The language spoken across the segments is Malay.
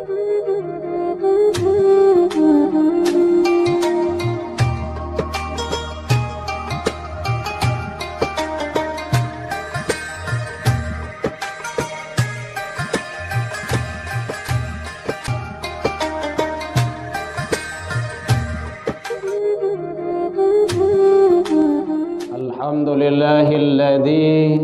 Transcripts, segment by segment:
Alhamdulillahilladzi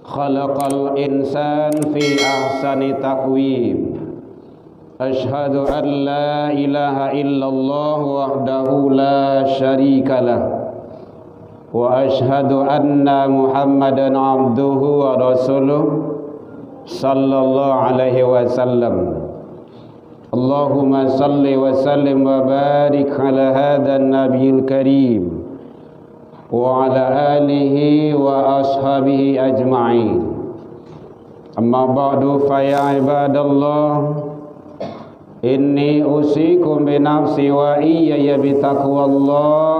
khalaqal insan fi ahsani taqwim. Ashhadu an la ilaha illallah wahdahu la syarikalah wa ashhadu anna Muhammadan abduhu wa rasuluh sallallahu alaihi wasallam. Allahumma salli wa sallim wa barik ala hadan nabiyil karim wa ala alihi wa ashabihi ajma'in. Amma ba'du fa ya ibadallah, inni usikum bi nafsi wa iyaya bi taqwallah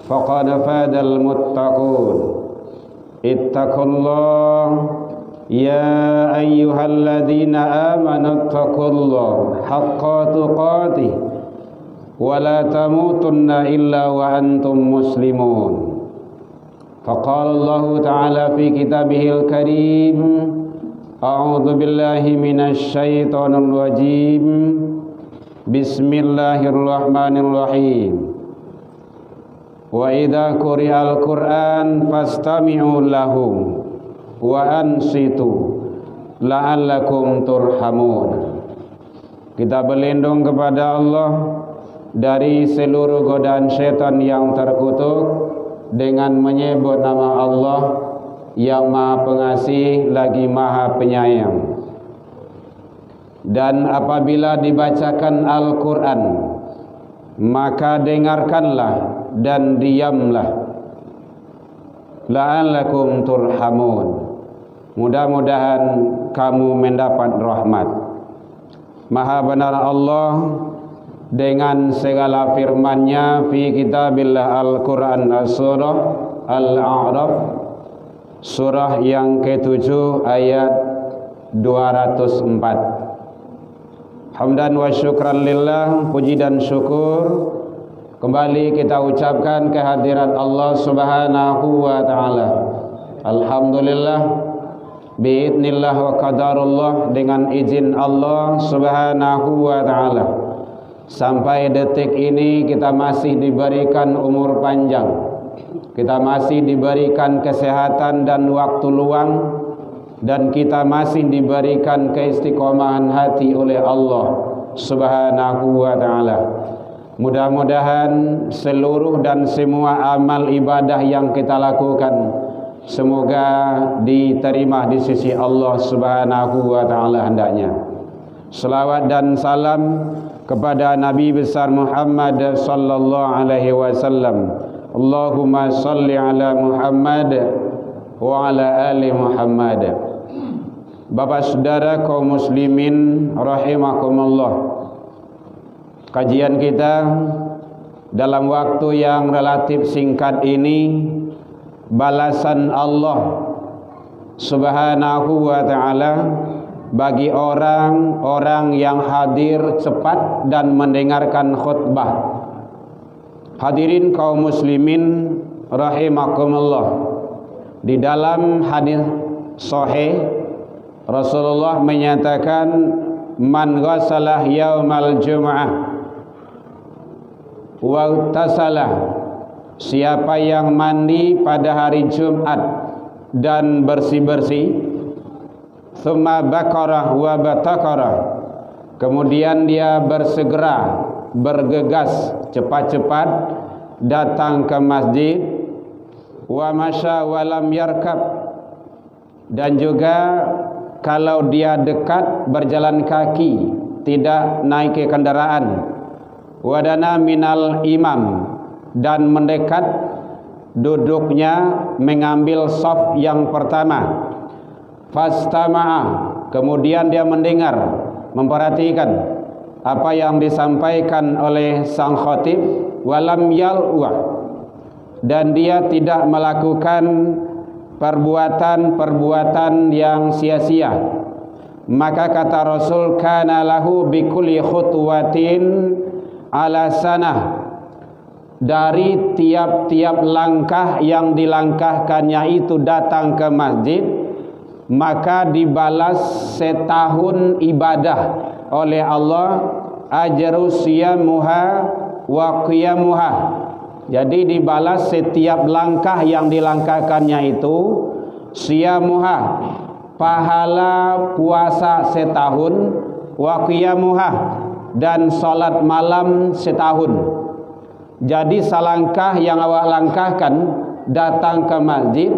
faqad fadal muttaqun. Ittaqullah ya ayyuhalladzina amanu ittaqullaha haqqa tuqatih wa la tamutunna illa wa antum muslimun. Faqala Allah ta'ala fi kitabihil karim, a'udzu billahi minasy syaithanir rajim. Bismillahirrahmanirrahim. Wa idza quri'al Qur'an fastami'u lahu wa ansitu la'allakum turhamun. Kita berlindung kepada Allah dari seluruh godaan syaitan yang terkutuk dengan menyebut nama Allah yang Maha Pengasih lagi Maha Penyayang. Dan apabila dibacakan Al-Quran, maka dengarkanlah dan diamlah, la'allakum turhamun, mudah-mudahan kamu mendapat rahmat. Maha benar Allah dengan segala firman-Nya fi kitabillah Al-Quran, surah Al-A'raf, surah yang ke-7 ayat 204. Hamdan wa syukran lillah, puji dan syukur kembali kita ucapkan kehadiran Allah Subhanahu wa taala. Alhamdulillah, biidznillah wa qadarullah, dengan izin Allah Subhanahu wa taala, sampai detik ini kita masih diberikan umur panjang, kita masih diberikan kesehatan dan waktu luang, dan kita masih diberikan keistiqomahan hati oleh Allah Subhanahu wa taala. Mudah-mudahan seluruh dan semua amal ibadah yang kita lakukan semoga diterima di sisi Allah Subhanahu wa taala hendaknya. Selawat dan salam kepada Nabi besar Muhammad sallallahu alaihi wasallam. Allahumma salli ala Muhammad wa ala ali Muhammad. Bapak saudara kaum muslimin rahimakumullah, kajian kita dalam waktu yang relatif singkat ini, balasan Allah Subhanahu wa taala bagi orang-orang yang hadir cepat dan mendengarkan khutbah. Hadirin kaum muslimin rahimakumullah, di dalam hadis sahih Rasulullah menyatakan, man ghasalah yaumal jum'ah wa tasalah, siapa yang mandi pada hari Jumat dan bersih-bersih, thumma bakarah wa batakarah, kemudian dia bersegera, bergegas, cepat-cepat datang ke masjid, wa masya wa lam yarkab, dan juga kalau dia dekat berjalan kaki, tidak naik ke kendaraan, wadana minal imam, dan mendekat duduknya mengambil shaf yang pertama, fastama'a, kemudian dia mendengar, memperhatikan apa yang disampaikan oleh sang khatib, walam yalwa, dan dia tidak melakukan perbuatan-perbuatan yang sia-sia, maka kata Rasul, kana lahu bikulli khutwatin ala sanah, dari tiap-tiap langkah yang dilangkahkannya itu datang ke masjid, maka dibalas setahun ibadah oleh Allah, ajru siyamuha wa qiyamuha. Jadi dibalas setiap langkah yang dilangkahkannya itu, siyamuha, pahala puasa setahun, wa qiyamuha, dan salat malam setahun. Jadi selangkah yang awak langkahkan, datang ke masjid,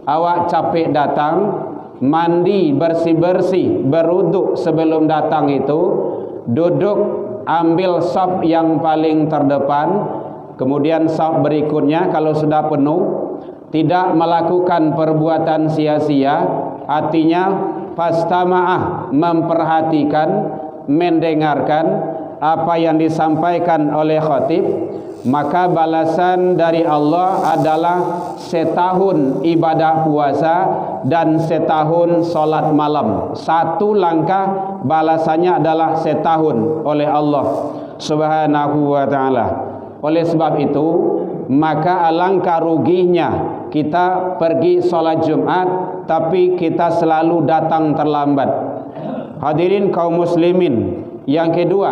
awak capek datang, mandi bersih-bersih, beruduk sebelum datang itu, duduk ambil saf yang paling terdepan, kemudian saf berikutnya kalau sudah penuh, tidak melakukan perbuatan sia-sia, artinya fastama'ah, memperhatikan, mendengarkan apa yang disampaikan oleh khatib, maka balasan dari Allah adalah setahun ibadah puasa dan setahun salat malam. Satu langkah balasannya adalah setahun oleh Allah Subhanahu wa ta'ala. Oleh sebab itu, maka alangkah ruginya kita pergi salat Jumat tapi kita selalu datang terlambat. Hadirin kaum muslimin, yang kedua,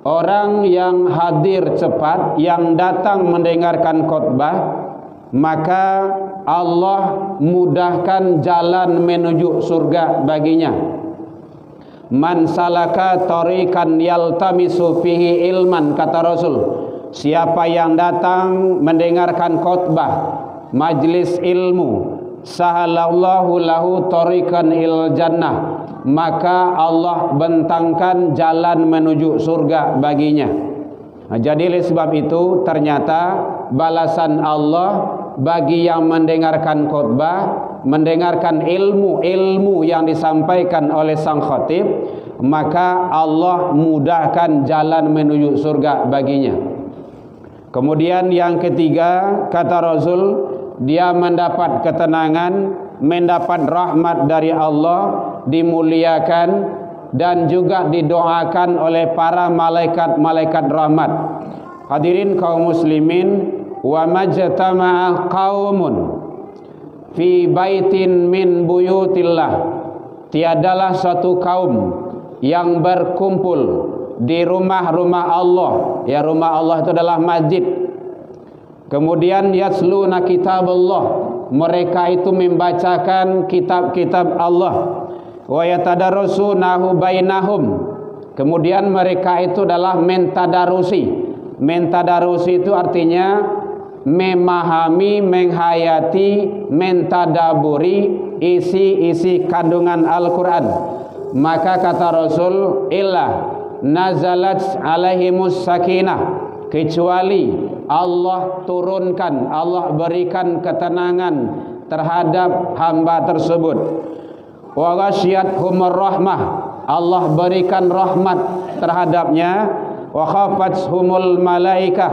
orang yang hadir cepat, yang datang mendengarkan khutbah, maka Allah mudahkan jalan menuju surga baginya. Man salaka tariqan yaltamisu fihi ilman, kata Rasul, siapa yang datang mendengarkan khutbah, majlis ilmu, sahalallahu lahu tariqan il jannah, maka Allah bentangkan jalan menuju surga baginya. Jadi oleh sebab itu ternyata balasan Allah bagi yang mendengarkan khutbah, mendengarkan ilmu yang disampaikan oleh sang khatib, maka Allah mudahkan jalan menuju surga baginya. Kemudian yang ketiga, kata Rasul, dia mendapat ketenangan, mendapat rahmat dari Allah, dimuliakan dan juga didoakan oleh para malaikat-malaikat rahmat. Hadirin kaum muslimin, wa majtama'a qaumun fi baitin min buyutillah, tiadalah suatu kaum yang berkumpul di rumah-rumah Allah. Ya, rumah Allah itu adalah masjid. Kemudian yasluna kitaballah, mereka itu membacakan kitab-kitab Allah. Wa yatadarrusunahu bainahum, kemudian mereka itu adalah mentadarusi. Mentadarusi itu artinya memahami, menghayati, mentadaburi isi-isi kandungan Al-Quran. Maka kata Rasul, illa nazalat alaihimus sakinah, kecuali Allah turunkan, Allah berikan ketenangan terhadap hamba tersebut. Wa ghasyiyathumur rahmah, Allah berikan rahmat terhadapnya. Wa khafathumul malaikah,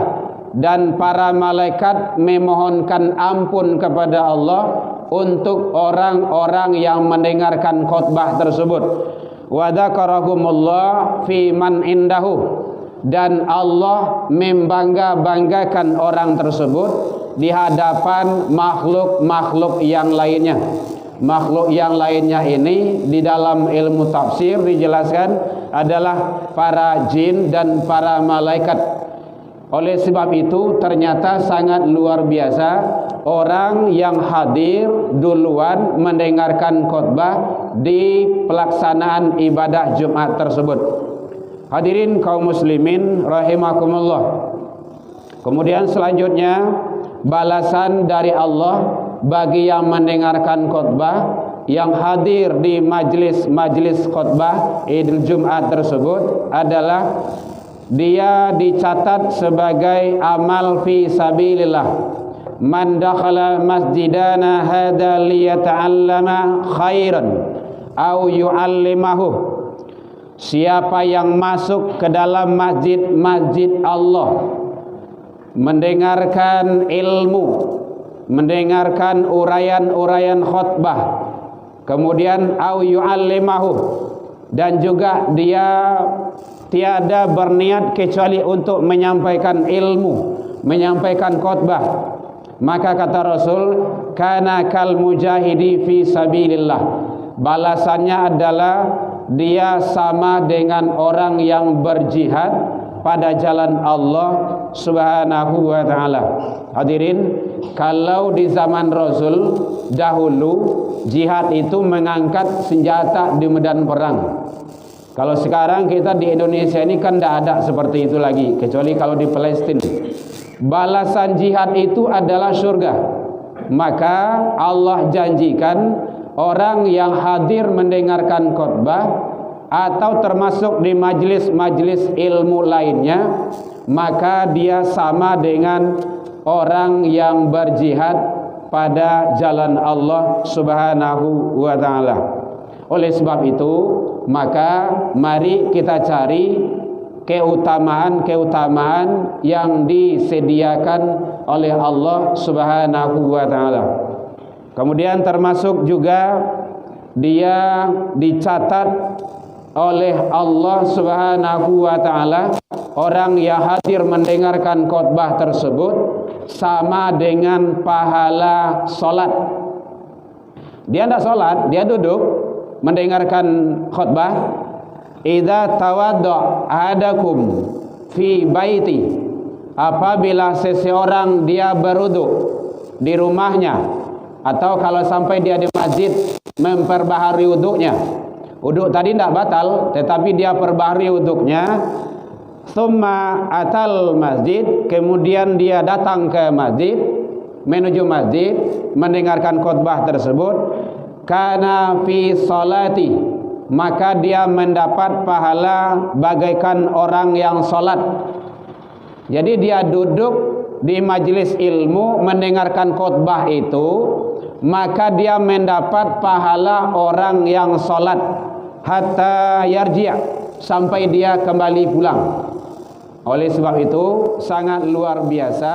dan para malaikat memohonkan ampun kepada Allah untuk orang-orang yang mendengarkan khutbah tersebut. Wa dzakarahumullah fi man indahu, dan Allah membangga-banggakan orang tersebut di hadapan makhluk-makhluk yang lainnya. Makhluk yang lainnya ini di dalam ilmu tafsir dijelaskan adalah para jin dan para malaikat. Oleh sebab itu ternyata sangat luar biasa orang yang hadir duluan mendengarkan khutbah di pelaksanaan ibadah Jumat tersebut. Hadirin kaum muslimin rahimakumullah. Kemudian selanjutnya balasan dari Allah bagi yang mendengarkan khutbah, yang hadir di majlis khutbah Idul Jumat tersebut adalah dia dicatat sebagai amal fi sabilillah. Man dakhala masjidana hadza liyata'allama khairan au yu'allimahu, siapa yang masuk ke dalam masjid Allah, mendengarkan ilmu, mendengarkan uraian-uraian khutbah, Kemudian au yu'allimahu, dan juga dia tiada berniat kecuali untuk menyampaikan ilmu, menyampaikan khutbah. Maka kata Rasul, kana kal mujahidi fi sabilillah, balasannya adalah dia sama dengan orang yang berjihad pada jalan Allah Subhanahu wa taala. Hadirin, kalau di zaman Rasul dahulu jihad itu mengangkat senjata di medan perang. Kalau sekarang kita di Indonesia ini kan tidak ada seperti itu lagi, kecuali kalau di Palestina. Balasan jihad itu adalah surga. Maka Allah janjikan orang yang hadir mendengarkan khutbah atau termasuk di majlis-majlis ilmu lainnya, maka dia sama dengan orang yang berjihad pada jalan Allah Subhanahu wa taala. Oleh sebab itu, maka mari kita cari keutamaan-keutamaan yang disediakan oleh Allah Subhanahu wa taala. Kemudian termasuk juga dia dicatat oleh Allah Subhanahu wa taala, orang yang hadir mendengarkan khutbah tersebut sama dengan pahala salat. Dia tidak salat, dia duduk mendengarkan khutbah. Idza tawadda ahadakum fi baiti, apabila seseorang dia berwuduk di rumahnya, atau kalau sampai dia di masjid memperbaharui wuduknya. Wuduk tadi tidak batal, tetapi dia perbaharui wuduknya. Tsumma atal masjid, kemudian dia datang ke masjid, menuju masjid mendengarkan khutbah tersebut. Kana fi salati, maka dia mendapat pahala bagaikan orang yang salat. Jadi dia duduk di majelis ilmu mendengarkan khutbah itu, maka dia mendapat pahala orang yang salat hatta yarji', sampai dia kembali pulang. Oleh sebab itu sangat luar biasa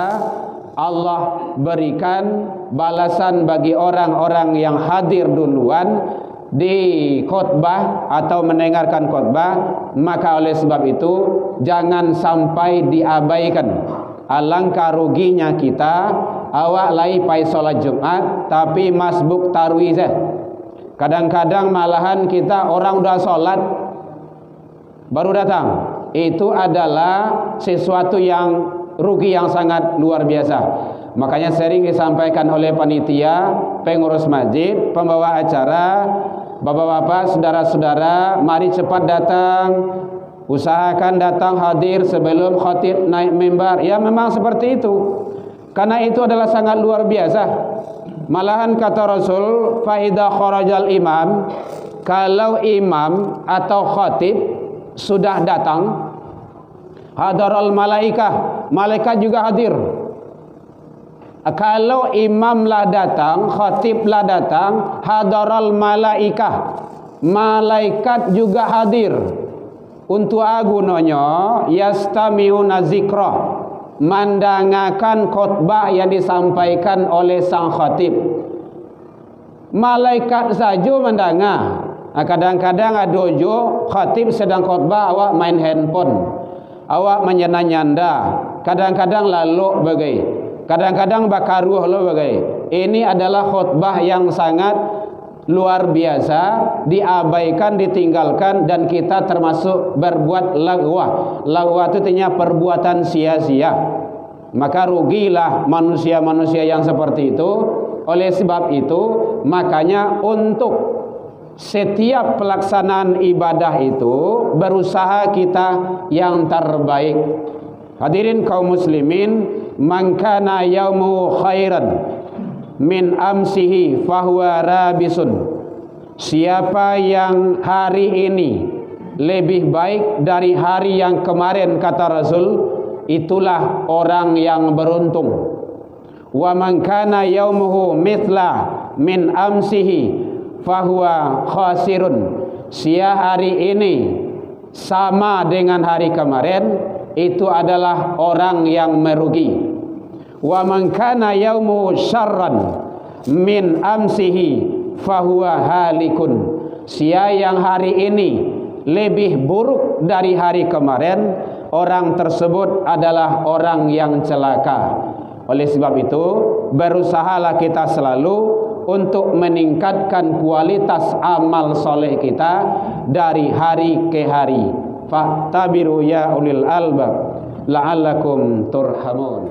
Allah berikan balasan bagi orang-orang yang hadir duluan di khutbah atau mendengarkan khutbah. Maka oleh sebab itu jangan sampai diabaikan. Alangkah ruginya kita, awak lai pai solat Jumat tapi masbuk tarawih. Kadang-kadang malahan kita orang udah solat baru datang. Itu adalah sesuatu yang rugi yang sangat luar biasa. Makanya sering disampaikan oleh panitia, pengurus masjid, pembawa acara, bapak-bapak, saudara-saudara, mari cepat datang, usahakan datang hadir sebelum khatib naik mimbar. Ya memang seperti itu, karena itu adalah sangat luar biasa. Malahan kata Rasul, fa idza kharajal imam, kalau imam atau khatib sudah datang, hadaral malaikah, malaikat juga hadir. Kalau imamlah datang, khatiblah datang, hadaral malaikah, malaikat juga hadir. Untuk agunanya yastami'una zikra, mandangakan khutbah yang disampaikan oleh sang khatib. Malaikat saja mendengar. Kadang-kadang adojo khatib sedang khutbah, awak main handphone, awak menyenda-nyanda, kadang-kadang lalu bagai, kadang-kadang bakaruh lo bagai. Ini adalah khutbah yang sangat luar biasa, diabaikan, ditinggalkan, dan kita termasuk berbuat lagwah. Lagwah itu artinya perbuatan sia-sia. Maka rugilah manusia-manusia yang seperti itu. Oleh sebab itu, makanya untuk setiap pelaksanaan ibadah itu berusaha kita yang terbaik. Hadirin kaum muslimin, man kana yaumu khairan min amsihi fahuwa rabisun, siapa yang hari ini lebih baik dari hari yang kemarin, kata Rasul, itulah orang yang beruntung. Wa man kana yaumuhu mithla min amsihi fahuwa khasirun, sia hari ini sama dengan hari kemarin, itu adalah orang yang merugi. Wa man kana yaumu syarran min amsihi fahuwa halikun. Sia yang hari ini lebih buruk dari hari kemarin, orang tersebut adalah orang yang celaka. Oleh sebab itu, berusahalah kita selalu untuk meningkatkan kualitas amal soleh kita dari hari ke hari. Fa'tabiru ya ulil albab la'allakum turhamun.